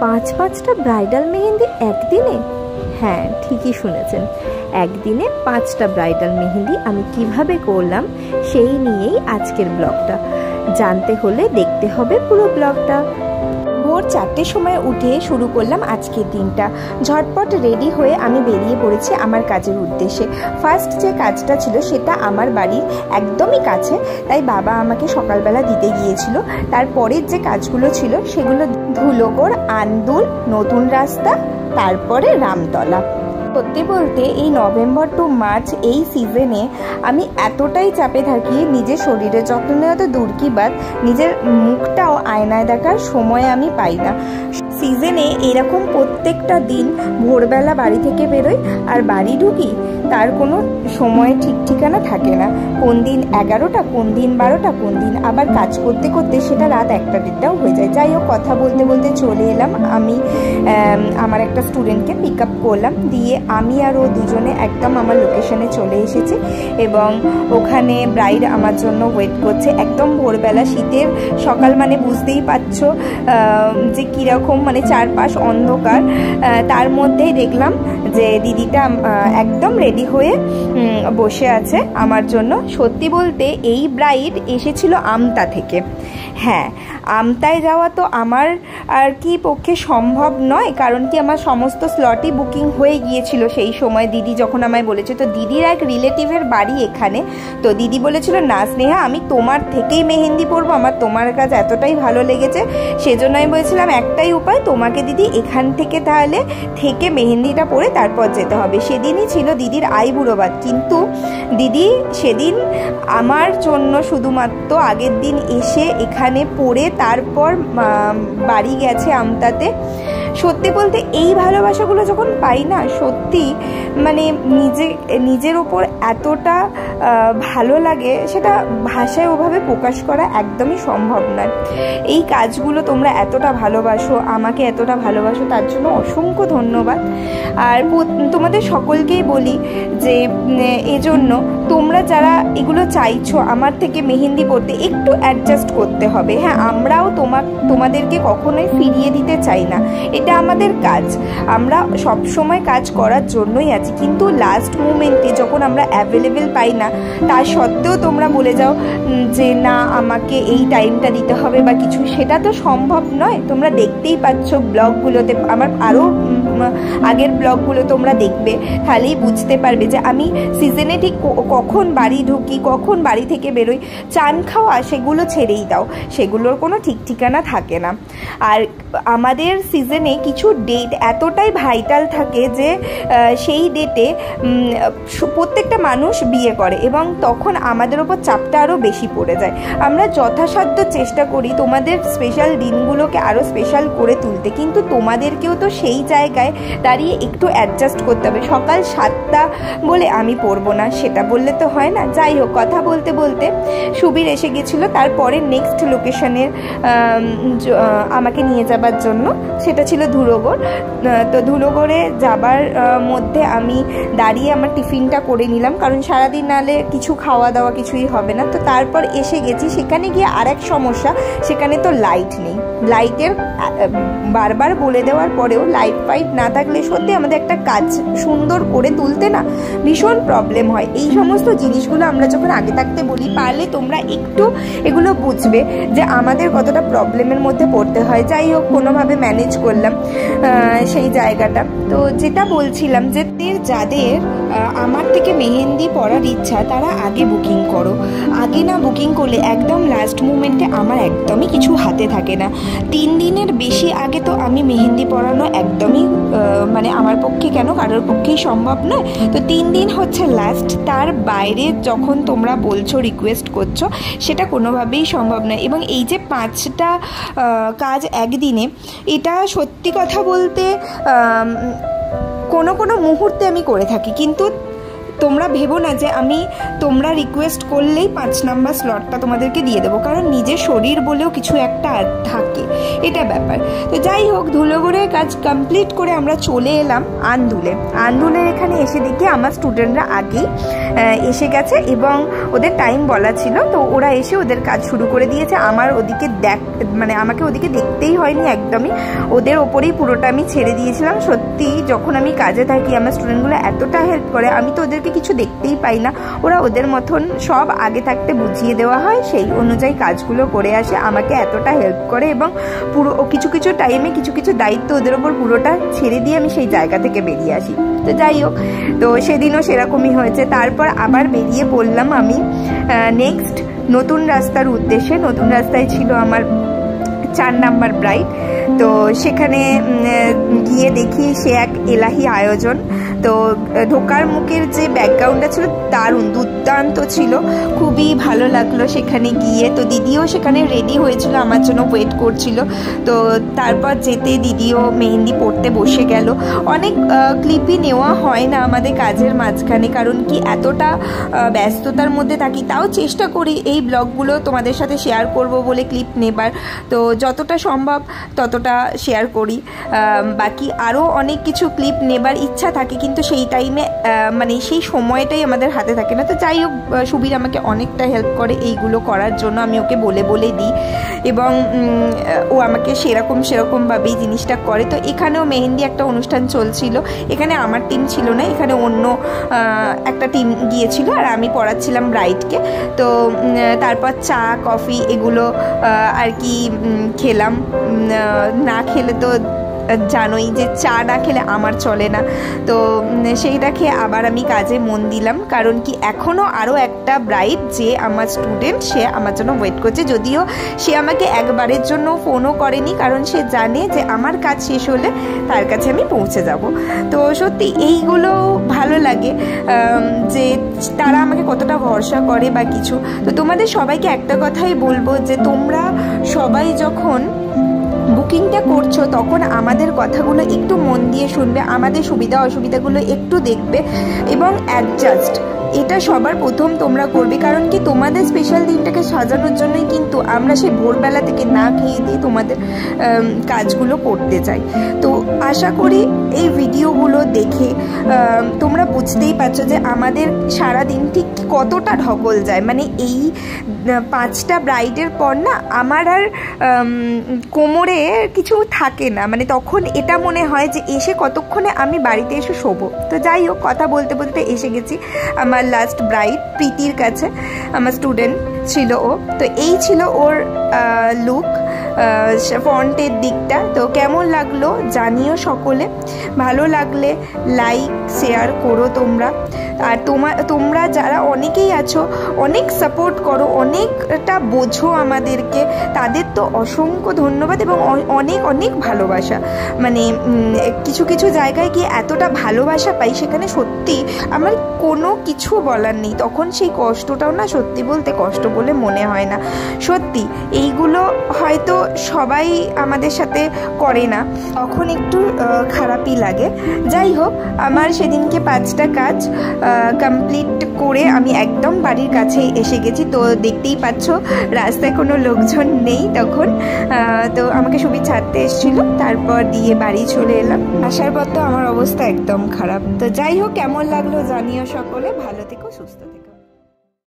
5-5টা bridal mehndi একদিনে? হ্যাঁ, ঠিকই শুনেছেন, একদিনে 5টা ব্রাইডাল মেহেন্দি আমি কিভাবে করলাম সেই নিয়েই আজকের ব্লগটা। জানতে হলে দেখতে হবে পুরো ব্লগটা। ভোর 4টের সময় উঠে শুরু করলাম আজকের দিনটা। ঝটপট রেডি হয়ে আমি বেরিয়ে পড়েছি আমার কাজের উদ্দেশ্যে। ফার্স্ট যে কাজটা ছিল সেটা আমার বাড়ির একদমই কাছে, তাই বাবা আমাকে সকালবেলা দিতে গিয়েছিল। তারপরের যে কাজগুলো ছিল সেগুলো ধুলোগড়, আন্দুল, নতুন রাস্তা, তারপরে রামতলা। সত্যি বলতে এই নভেম্বর টু মার্চ এই সিজনে আমি এতটাই চাপে থাকি, নিজের শরীরের যত্ন নেওয়া তো দূর কি বাদ, নিজের মুখটাও আয়নায় দেখার সময় আমি পাই না। সিজনে এরকম প্রত্যেকটা দিন ভোরবেলা বাড়ি থেকে বেরোই আর বাড়ি ঢুকি, তার কোনো সময় ঠিক ঠিকানা থাকে না। কোন দিন 11টা, কোন দিন 12টা, কোন দিন আবার কাজ করতে করতে সেটা রাত 1টা-1:30টাও হয়ে যায়। যাই হোক, কথা বলতে বলতে চলে এলাম। আমি আমার একটা স্টুডেন্টকে পিক আপ করলাম, দিয়ে আমি আর ও দুজনে একদম আমার লোকেশনে চলে এসেছি এবং ওখানে ব্রাইড আমার জন্য ওয়েট করছে। একদম ভোরবেলা, শীতের সকাল, মানে বুঝতেই পারছো যে কীরকম, মানে চারপাশ অন্ধকার। তার মধ্যেই দেখলাম যে দিদিটা একদম রেডি হয়ে বসে আছে আমার জন্য। সত্যি বলতে এই ব্রাইড এসেছিল আমতা থেকে। হ্যাঁ, আমতায় যাওয়া তো আমার আর কি পক্ষে সম্ভব নয়, কারণ কি আমার সমস্ত স্লটই বুকিং হয়ে গিয়েছিল সেই সময় দিদি যখন আমায় বলেছে। তো দিদির এক রিলেটিভের বাড়ি এখানে, তো দিদি বলেছিল না স্নেহা, আমি তোমার থেকেই মেহেন্দি পরবো, আমার তোমার কাজ এতটাই ভালো লেগেছে, সেজন্য আমি বলেছিলাম একটাই উপায়, তোমাকে দিদি এখান থেকে তাহলে থেকে মেহেন্দিটা পরে তারপর যেতে হবে। সেদিনই ছিল দিদির আইবুড়ো ভাত, কিন্তু দিদি সেদিন আমার জন্য শুধুমাত্র আগের দিন এসে এখানে পরে তারপর বাড়ি গেছে আমতাতে। সত্যি বলতে এই ভালোবাসাগুলো যখন পাই না, সত্যি মানে নিজের ওপর এতটা ভালো লাগে, সেটা ভাষায় ওভাবে প্রকাশ করা একদমই সম্ভব নয়। এই কাজগুলো তোমরা এতটা ভালোবাসো, আমাকে এতটা ভালোবাসো, তার জন্য অসংখ্য ধন্যবাদ। আর তোমাদের সকলকেই বলি যে এজন্য তোমরা যারা এগুলো চাইছো আমার থেকে মেহেন্দি পরতে, একটু অ্যাডজাস্ট করতে হবে। হ্যাঁ, আমরাও তোমাদেরকে কখনোই ফিরিয়ে দিতে চাই না, এটা আমাদের কাজ, আমরা সব সময় কাজ করার জন্যই আছি। কিন্তু লাস্ট মুমেন্টে যখন আমরা অ্যাভেলেবেল পাই না, তার সত্ত্বেও তোমরা বলে যাও যে না আমাকে এই টাইমটা দিতে হবে বা কিছু, সেটা তো সম্ভব নয়। তোমরা দেখতেই পাচ্ছ ব্লগগুলোতে, আমার আরও আগের ব্লগগুলো তোমরা দেখবে, তাহলেই বুঝতে পারবে যে আমি সিজনে ঠিক কখন বাড়ি ঢুকি, কখন বাড়ি থেকে বেরোই। চান খাওয়া সেগুলো ছেড়েই দাও, সেগুলোর কোনো ঠিক ঠিকানা থাকে না। আর আমাদের সিজনে কিছু ডেট এতটাই ভাইটাল থাকে যে সেই ডেটে প্রত্যেকটা মানুষ বিয়ে করে এবং তখন আমাদের ওপর চাপটা আরও বেশি পড়ে যায়। আমরা যথাসাধ্য চেষ্টা করি তোমাদের স্পেশাল দিনগুলোকে আরও স্পেশাল করে তুলতে, কিন্তু তোমাদেরকেও তো সেই জায়গায় দাঁড়িয়ে একটু অ্যাডজাস্ট করতে হবে। সকাল 7টা বলে আমি পড়বো না, সেটা বললে তো হয় না। যাই হোক, কথা বলতে বলতে সুবীর এসে গেছিলো তারপরে নেক্সট লোকেশনের আমাকে নিয়ে যাবার জন্য, সেটা ছিল ধুলোগড়। তো ধুলোগড়ে যাবার মধ্যে আমি দাঁড়িয়ে আমার টিফিনটা করে নিলাম, কারণ সারাদিন নাহলে কিছু খাওয়া দাওয়া কিছুই হবে না। তো তারপর এসে গেছি, সেখানে গিয়ে আরেক সমস্যা, সেখানে তো লাইট নেই। লাইটের বারবার বলে দেওয়ার পরেও লাইট ফাইট না থাকলে সত্যি আমাদের একটা কাজ সুন্দর করে তুলতে না ভীষণ প্রবলেম হয়। এই সমস্ত জিনিসগুলো আমরা যখন আগে থাকতে বলি, পারলে তোমরা একটু এগুলো বুঝবে যে আমাদের কতটা প্রবলেমের মধ্যে পড়তে হয়। যাই হোক, কোনোভাবে ম্যানেজ করলাম সেই জায়গাটা। তো যেটা বলছিলাম যে যাদের আমার থেকে মেহেন্দি পরার ইচ্ছা, তারা আগে বুকিং করো। আগে না বুকিং করলে একদম লাস্ট মুমেন্টে আমার একদমই কিছু হাতে থাকে না। 3 দিনের বেশি আগে তো আমি মেহেন্দি পরানো একদমই মানে আমার পক্ষে কেন, কারোর পক্ষেই সম্ভব নয়। তো 3 দিন হচ্ছে লাস্ট, তার বাইরে যখন তোমরা বলছো, রিকোয়েস্ট করছো, সেটা কোনোভাবেই সম্ভব নয়। এবং এই যে 5টা কাজ একদিনে, এটা সত্যি কথা বলতে কোনো মুহূর্তে আমি করে থাকি, কিন্তু তোমরা ভেবো না যে আমি তোমরা রিকোয়েস্ট করলেই 5 নাম্বার স্লটটা তোমাদেরকে দিয়ে দেবো, কারণ নিজের শরীর বলেও কিছু একটা থাকে, এটা ব্যাপার। তো যাই হোক, ধুলোগড়ের কাজ কমপ্লিট করে আমরা চলে এলাম আন্দুলের এখানে এসে দেখি আমার স্টুডেন্টরা আগেই এসে গেছে এবং ওদের টাইম বলা ছিল, তো ওরা এসে ওদের কাজ শুরু করে দিয়েছে। আমার ওদিকে আমাকে ওদিকে দেখতেই হয়নি একদমই, ওদের ওপরেই পুরোটা আমি ছেড়ে দিয়েছিলাম। সত্যি যখন আমি কাজে থাকি আমার স্টুডেন্টগুলো এতটা হেল্প করে, আমি তো ওদেরকে কিছু দেখতেই পাই না, ওরা ওদের মতন সব আগে থাকতে বুঝিয়ে দেওয়া হয়, সেই অনুযায়ী কাজগুলো করে আসে, আমাকে এতটা হেল্প করে এবং পুরো কিছু কিছু টাইমে কিছু কিছু দায়িত্ব ওদের ওপর পুরোটা ছেড়ে দিয়ে আমি সেই জায়গা থেকে বেরিয়ে আসি। তো যাই হোক, তো সেদিনও সেরকমই হয়েছে। তারপর আবার বেরিয়ে পড়লাম আমি নেক্সট নতুন রাস্তার উদ্দেশ্যে। নতুন রাস্তায় ছিল আমার 4 নাম্বার ব্রাইড। তো সেখানে গিয়ে দেখি সে এক এলাহি আয়োজন। তো ঢোকার মুখের যে ব্যাকগ্রাউন্ডটা ছিল দারুণ, দুর্দান্ত ছিল, খুবই ভালো লাগলো সেখানে গিয়ে। তো দিদিও সেখানে রেডি হয়েছিল, আমার জন্য ওয়েট করছিল। তো তারপর যেতে দিদিও মেহেন্দি পড়তে বসে গেল। অনেক ক্লিপই নেওয়া হয় না আমাদের কাজের মাঝখানে, কারণ কি এতটা ব্যস্ততার মধ্যে থাকি, তাও চেষ্টা করি এই ব্লগগুলো তোমাদের সাথে শেয়ার করব বলে ক্লিপ নেবার। তো যতটা সম্ভব ততটা শেয়ার করি। বাকি আরও অনেক কিছু ক্লিপ নেবার ইচ্ছা থাকে, কিন্তু সেই টাইমে সেই সময়টাই আমাদের হাতে থাকে না। তো যাই হোক, সুবীর আমাকে অনেকটা হেল্প করে এইগুলো করার জন্য, আমি ওকে বলে দিই এবং ও আমাকে সেরকমভাবেই জিনিসটা করে। তো এখানেও মেহেন্দি একটা অনুষ্ঠান চলছিল, এখানে আমার টিম ছিল না, এখানে অন্য একটা টিম গিয়েছিল আর আমি পড়াচ্ছিলাম ব্রাইডকে। তো তারপর চা কফি এগুলো আর কি খেলাম। না খেলে তো জানোই যে চা না খেলে আমার চলে না। তো সেইটা খেয়ে আবার আমি কাজে মন দিলাম, কারণ কি এখনও আরও একটা ব্রাইড যে আমার স্টুডেন্ট, সে আমার জন্য ওয়েট করছে। যদিও সে আমাকে একবারের জন্য ফোনও করেনি, কারণ সে জানে যে আমার কাজ শেষ হলে তার কাছে আমি পৌঁছে যাব। তো সত্যি এইগুলো ভালো লাগে যে তারা আমাকে কতটা ভরসা করে বা কিছু। তো তোমাদের সবাইকে একটা কথাই বলবো যে তোমরা সবাই যখন বুকিংটা করছো তখন আমাদের কথাগুলো একটু মন দিয়ে শুনবে, আমাদের সুবিধা অসুবিধাগুলো একটু দেখবে এবং অ্যাডজাস্ট, এটা সবার প্রথম তোমরা করবে। কারণ কি তোমাদের স্পেশাল দিনটাকে সাজানোর জন্যই কিন্তু আমরা সেই ভোরবেলা থেকে না খেয়ে দিয়ে তোমাদের কাজগুলো করতে চাই। তো আশা করি এই ভিডিওগুলো দেখে তোমরা বুঝতেই পারছো যে আমাদের সারাদিন ঠিক কতটা ঢকল যায়। এই 5টা ব্রাইডের পর না আমার আর কোমরে কিছু থাকে না, তখন এটা মনে হয় যে এসে কতক্ষণে আমি বাড়িতে এসে শোবো। তো যাই হোক, কথা বলতে বলতে এসে গেছি আমার লাস্ট ব্রাইড প্রীতির কাছে, আমার স্টুডেন্ট ছিল ও। তো এই ছিল ওর লুক, ফ্রন্টের দিকটা। তো কেমন লাগলো জানিও সকলে, ভালো লাগলে লাইক শেয়ার করো তোমরা। আর তোমরা যারা অনেকেই আছো, অনেক সাপোর্ট করো, অনেকটা বোঝো আমাদেরকে, তাদের তো অসংখ্য ধন্যবাদ এবং অনেক অনেক ভালোবাসা। কিছু কিছু জায়গায় গিয়ে এতটা ভালোবাসা পাই, সেখানে সত্যি আমার কোনো কিছু বলার নেই। তখন সেই কষ্টটাও না সত্যি বলতে কষ্ট বলে মনে হয় না। সত্যি এইগুলো হয়তো সবাই আমাদের সাথে করে না, তখন একটু খারাপই লাগে। যাই হোক, আমার সেদিনকে 5টা কাজ কমপ্লিট করে আমি একদম বাড়ির কাছে এসে গেছি। তো দেখতেই পাচ্ছ রাস্তায় কোনো লোকজন নেই তখন। তো আমাকে সুবীর ছাড়তে এসেছিলো, তারপর দিয়ে বাড়ি চলে এলাম। আসার পর তো আমার অবস্থা একদম খারাপ। তো যাই হোক, কেমন লাগলো জানিও সকলে, ভালো থেকো, সুস্থ থেকো।